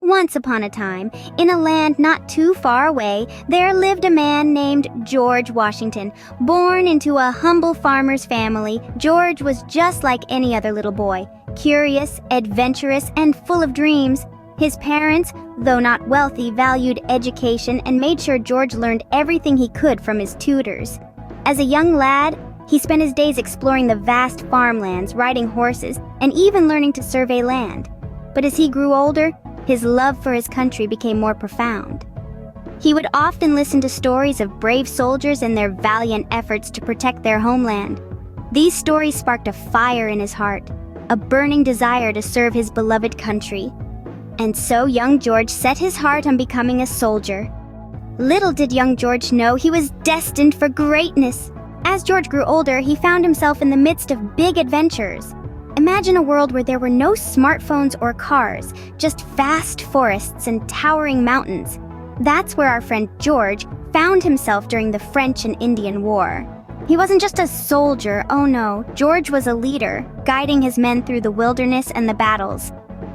Once upon a time, in a land not too far away, there lived a man named George Washington. Born into a humble farmer's family, George was just like any other little boy, curious, adventurous, and full of dreams. His parents, though not wealthy, valued education and made sure George learned everything he could from his tutors. As a young lad, he spent his days exploring the vast farmlands, riding horses, and even learning to survey land. But as he grew older, his love for his country became more profound. He would often listen to stories of brave soldiers and their valiant efforts to protect their homeland. These stories sparked a fire in his heart, a burning desire to serve his beloved country. And so young George set his heart on becoming a soldier. Little did young George know he was destined for greatness. As George grew older, he found himself in the midst of big adventures. Imagine a world where there were no smartphones or cars, just vast forests and towering mountains. That's where our friend George found himself during the French and Indian War. He wasn't just a soldier, oh no, George was a leader, guiding his men through the wilderness and the battles.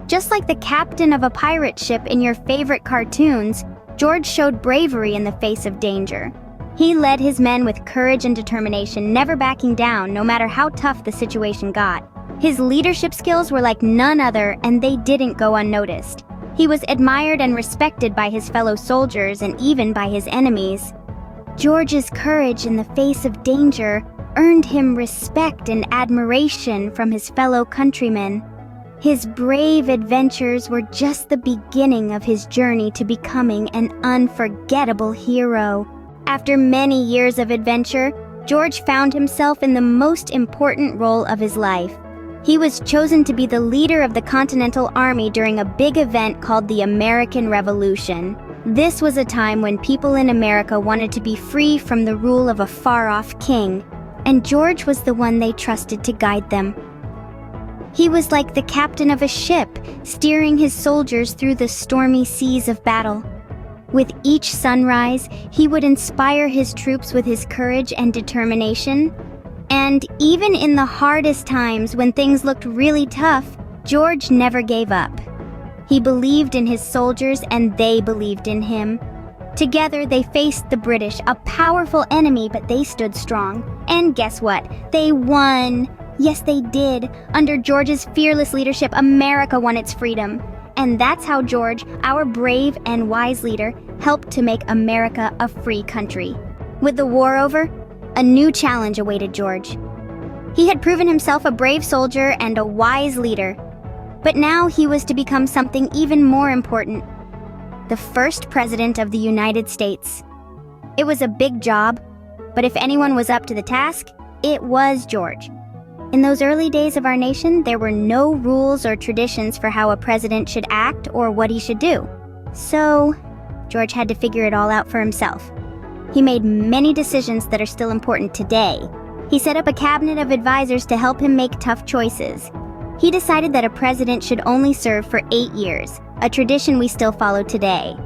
Just like the captain of a pirate ship in your favorite cartoons, George showed bravery in the face of danger. He led his men with courage and determination, never backing down no matter how tough the situation got. His leadership skills were like none other, and they didn't go unnoticed. He was admired and respected by his fellow soldiers and even by his enemies. George's courage in the face of danger earned him respect and admiration from his fellow countrymen. His brave adventures were just the beginning of his journey to becoming an unforgettable hero. After many years of adventure, George found himself in the most important role of his life. He was chosen to be the leader of the Continental Army during a big event called the American Revolution. This was a time when people in America wanted to be free from the rule of a far-off king, and George was the one they trusted to guide them. He was like the captain of a ship, steering his soldiers through the stormy seas of battle. With each sunrise, he would inspire his troops with his courage and determination. And even in the hardest times when things looked really tough, George never gave up. He believed in his soldiers and they believed in him. Together they faced the British, a powerful enemy, but they stood strong. And guess what? They won! Yes, they did. Under George's fearless leadership, America won its freedom. And that's how George, our brave and wise leader, helped to make America a free country. With the war over, a new challenge awaited George. He had proven himself a brave soldier and a wise leader, but now he was to become something even more important: the first president of the United States. It was a big job, but if anyone was up to the task, it was George. In those early days of our nation, there were no rules or traditions for how a president should act or what he should do. So, George had to figure it all out for himself. He made many decisions that are still important today. He set up a cabinet of advisors to help him make tough choices. He decided that a president should only serve for 8 years, a tradition we still follow today.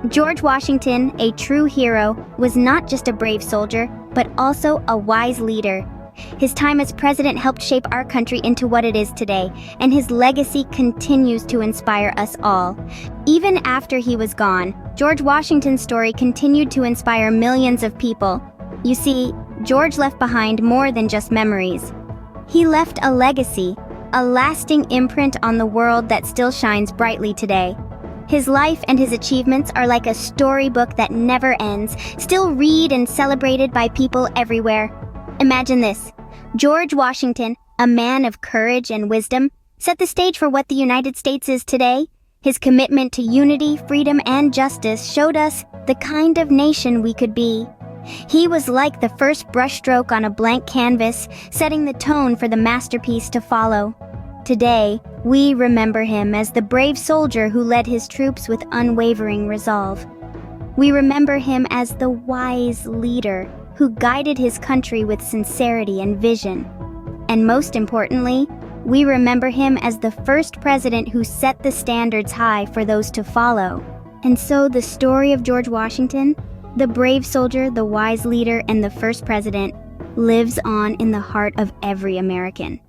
George Washington, a true hero, was not just a brave soldier, but also a wise leader. His time as president helped shape our country into what it is today, and his legacy continues to inspire us all. Even after he was gone, George Washington's story continued to inspire millions of people. You see, George left behind more than just memories. He left a legacy, a lasting imprint on the world that still shines brightly today. His life and his achievements are like a storybook that never ends, still read and celebrated by people everywhere. Imagine this: George Washington, a man of courage and wisdom, set the stage for what the United States is today. His commitment to unity, freedom, and justice showed us the kind of nation we could be. He was like the first brushstroke on a blank canvas, setting the tone for the masterpiece to follow. Today, we remember him as the brave soldier who led his troops with unwavering resolve. We remember him as the wise leader who guided his country with sincerity and vision. And most importantly, we remember him as the first president who set the standards high for those to follow. And so the story of George Washington, the brave soldier, the wise leader, and the first president, lives on in the heart of every American.